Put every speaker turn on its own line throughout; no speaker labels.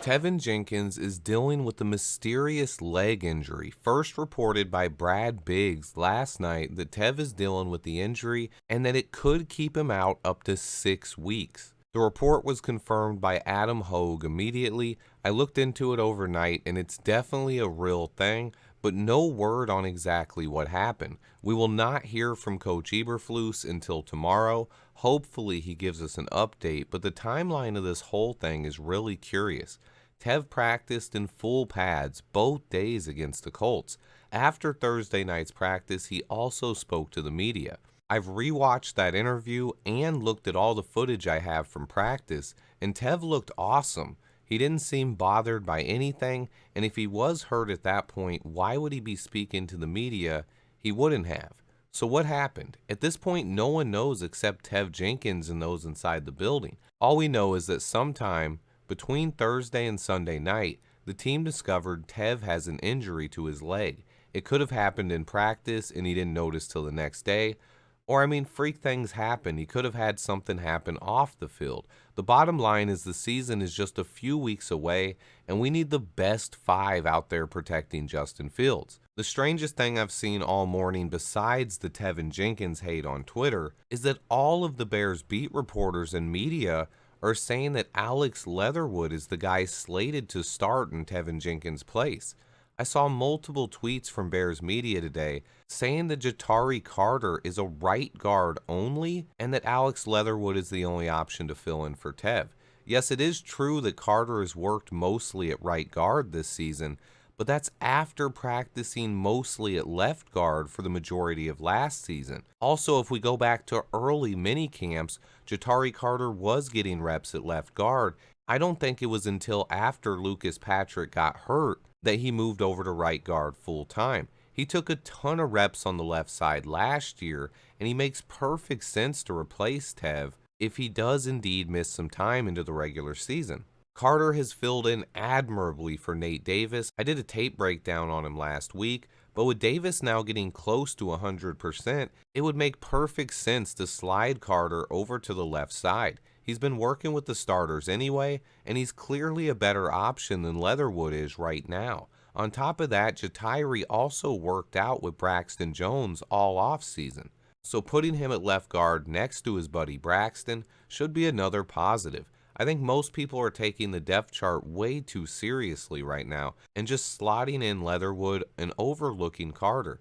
Tevin Jenkins is dealing with a mysterious leg injury. First reported by Brad Biggs last night that Tev is dealing with the injury and that it could keep him out up to 6 weeks. The report was confirmed by Adam Hogue immediately. I looked into it overnight and it's definitely a real thing, but no word on exactly what happened. We will not hear from Coach Eberflus until tomorrow. Hopefully he gives us an update, but the timeline of this whole thing is really curious. Tev practiced in full pads both days against the Colts. After Thursday night's practice, he also spoke to the media. I've rewatched that interview and looked at all the footage I have from practice, and Tev looked awesome. He didn't seem bothered by anything, and if he was hurt at that point, why would he be speaking to the media? He wouldn't have. So what happened? At this point, no one knows except Tev Jenkins and those inside the building. All we know is that sometime between Thursday and Sunday night, the team discovered Tev has an injury to his leg. It could have happened in practice and he didn't notice till the next day. Or, freak things happen. He could have had something happen off the field. The bottom line is the season is just a few weeks away, and we need the best 5 out there protecting Justin Fields. The strangest thing I've seen all morning, besides the Tevin Jenkins hate on Twitter, is that all of the Bears beat reporters and media are saying that Alex Leatherwood is the guy slated to start in Teven Jenkins' place. I saw multiple tweets from Bears media today saying that Ja'Tyre Carter is a right guard only and that Alex Leatherwood is the only option to fill in for Tev. Yes, it is true that Carter has worked mostly at right guard this season, but that's after practicing mostly at left guard for the majority of last season. Also, if we go back to early mini camps, Ja'Tyre Carter was getting reps at left guard. I don't think it was until after Lucas Patrick got hurt that he moved over to right guard full time. He took a ton of reps on the left side last year, and he makes perfect sense to replace Tev if he does indeed miss some time into the regular season. Carter has filled in admirably for Nate Davis. I did a tape breakdown on him last week, but with Davis now getting close to 100%, it would make perfect sense to slide Carter over to the left side. He's been working with the starters anyway, and he's clearly a better option than Leatherwood is right now. On top of that, Ja'Tyre also worked out with Braxton Jones all offseason, so putting him at left guard next to his buddy Braxton should be another positive. I think most people are taking the depth chart way too seriously right now and just slotting in Leatherwood and overlooking Carter.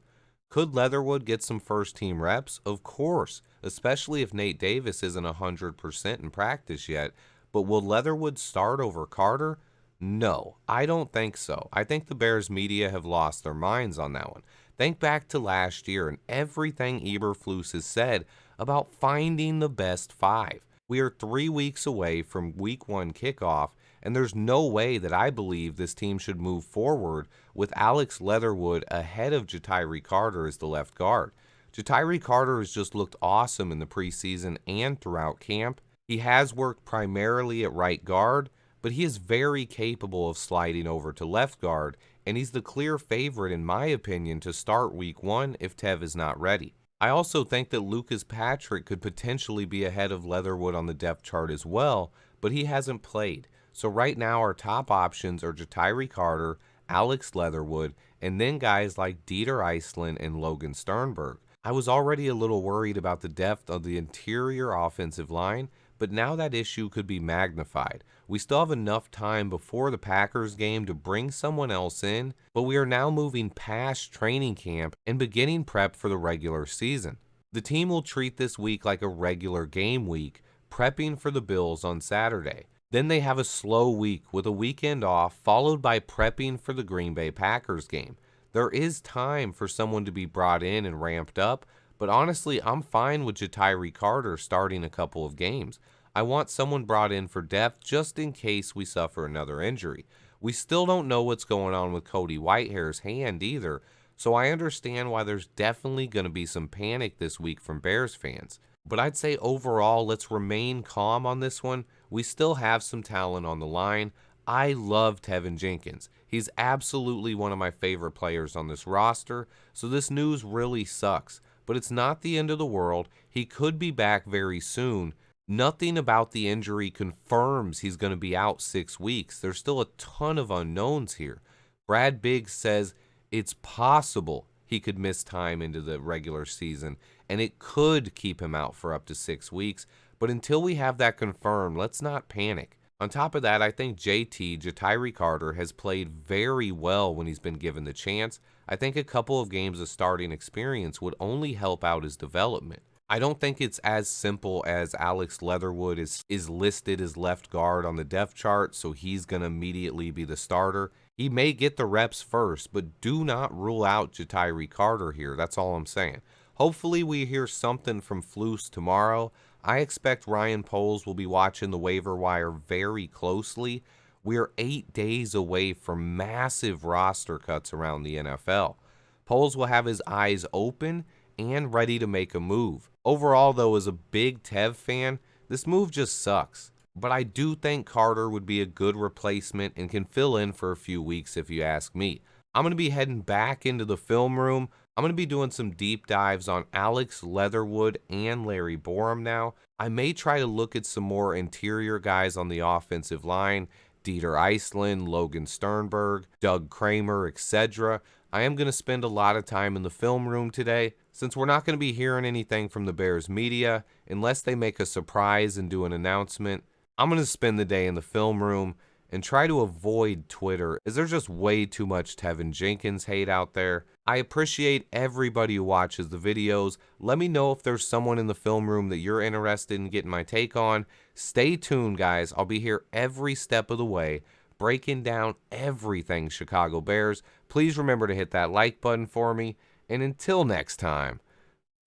Could Leatherwood get some first-team reps? Of course, especially if Nate Davis isn't 100% in practice yet. But will Leatherwood start over Carter? No, I don't think so. I think the Bears media have lost their minds on that one. Think back to last year and everything Eberflus has said about finding the best 5. We are 3 weeks away from Week 1 kickoff, and there's no way that I believe this team should move forward with Alex Leatherwood ahead of Ja'Tyre Carter as the left guard. Ja'Tyre Carter has just looked awesome in the preseason and throughout camp. He has worked primarily at right guard, but he is very capable of sliding over to left guard, and he's the clear favorite in my opinion to start Week 1 if Tev is not ready. I also think that Lucas Patrick could potentially be ahead of Leatherwood on the depth chart as well, but he hasn't played. So right now our top options are Ja'Tyre Carter, Alex Leatherwood, and then guys like Dieter Iceland and Logan Sternberg. I was already a little worried about the depth of the interior offensive line, but now that issue could be magnified. We still have enough time before the Packers game to bring someone else in, but we are now moving past training camp and beginning prep for the regular season. The team will treat this week like a regular game week, prepping for the Bills on Saturday. Then they have a slow week with a weekend off, followed by prepping for the Green Bay Packers game. There is time for someone to be brought in and ramped up, but honestly, I'm fine with Ja'Tyre Carter starting a couple of games. I want someone brought in for depth just in case we suffer another injury. We still don't know what's going on with Cody Whitehair's hand either, so I understand why there's definitely going to be some panic this week from Bears fans. But I'd say overall, let's remain calm on this one. We still have some talent on the line. I love Teven Jenkins. He's absolutely one of my favorite players on this roster, so this news really sucks. But it's not the end of the world. He could be back very soon. Nothing about the injury confirms he's going to be out 6 weeks. There's still a ton of unknowns here. Brad Biggs says it's possible he could miss time into the regular season, and it could keep him out for up to 6 weeks. But until we have that confirmed, let's not panic. On top of that, I think Ja'Tyre Carter has played very well when he's been given the chance. I think a couple of games of starting experience would only help out his development. I don't think it's as simple as Alex Leatherwood is listed as left guard on the depth chart, so he's going to immediately be the starter. He may get the reps first, but do not rule out Ja'Tyre Carter here. That's all I'm saying. Hopefully we hear something from Flus tomorrow. I expect Ryan Poles will be watching the waiver wire very closely. We're 8 days away from massive roster cuts around the NFL. Poles will have his eyes open and ready to make a move. Overall, though, as a big Tev fan, this move just sucks. But I do think Carter would be a good replacement and can fill in for a few weeks if you ask me. I'm going to be heading back into the film room. I'm going to be doing some deep dives on Alex Leatherwood and Larry Borom now. I may try to look at some more interior guys on the offensive line, Dieter Iceland, Logan Sternberg, Doug Kramer, etc. I am going to spend a lot of time in the film room today, since we're not going to be hearing anything from the Bears media unless they make a surprise and do an announcement. I'm going to spend the day in the film room and try to avoid Twitter, as there's just way too much Tevin Jenkins hate out there. I appreciate everybody who watches the videos. Let me know if there's someone in the film room that you're interested in getting my take on. Stay tuned, guys. I'll be here every step of the way, breaking down everything Chicago Bears. Please remember to hit that like button for me. And until next time,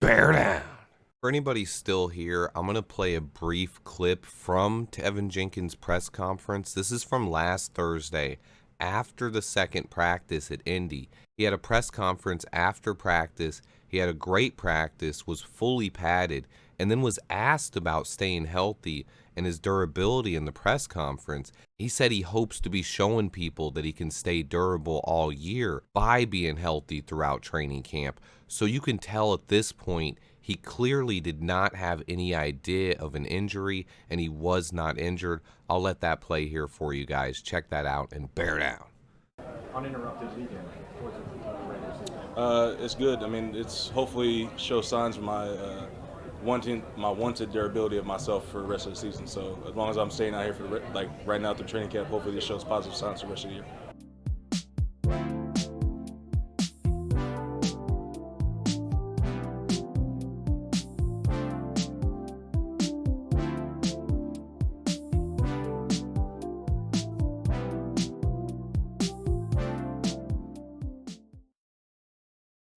bear down. For anybody still here, I'm going to play a brief clip from Teven Jenkins' press conference. This is from last Thursday, after the second practice at Indy. He had a press conference after practice. He had a great practice, was fully padded, and then was asked about staying healthy and his durability in the press conference. He said he hopes to be showing people that he can stay durable all year by being healthy throughout training camp. So you can tell at this point, he clearly did not have any idea of an injury, and he was not injured. I'll let that play here for you guys. Check that out and bear down.
Uninterrupted weekend. It's good. I mean, it's hopefully shows signs of my wanted durability of myself for the rest of the season. So as long as I'm staying out here for right now through training camp, hopefully this shows positive signs for the rest of the year.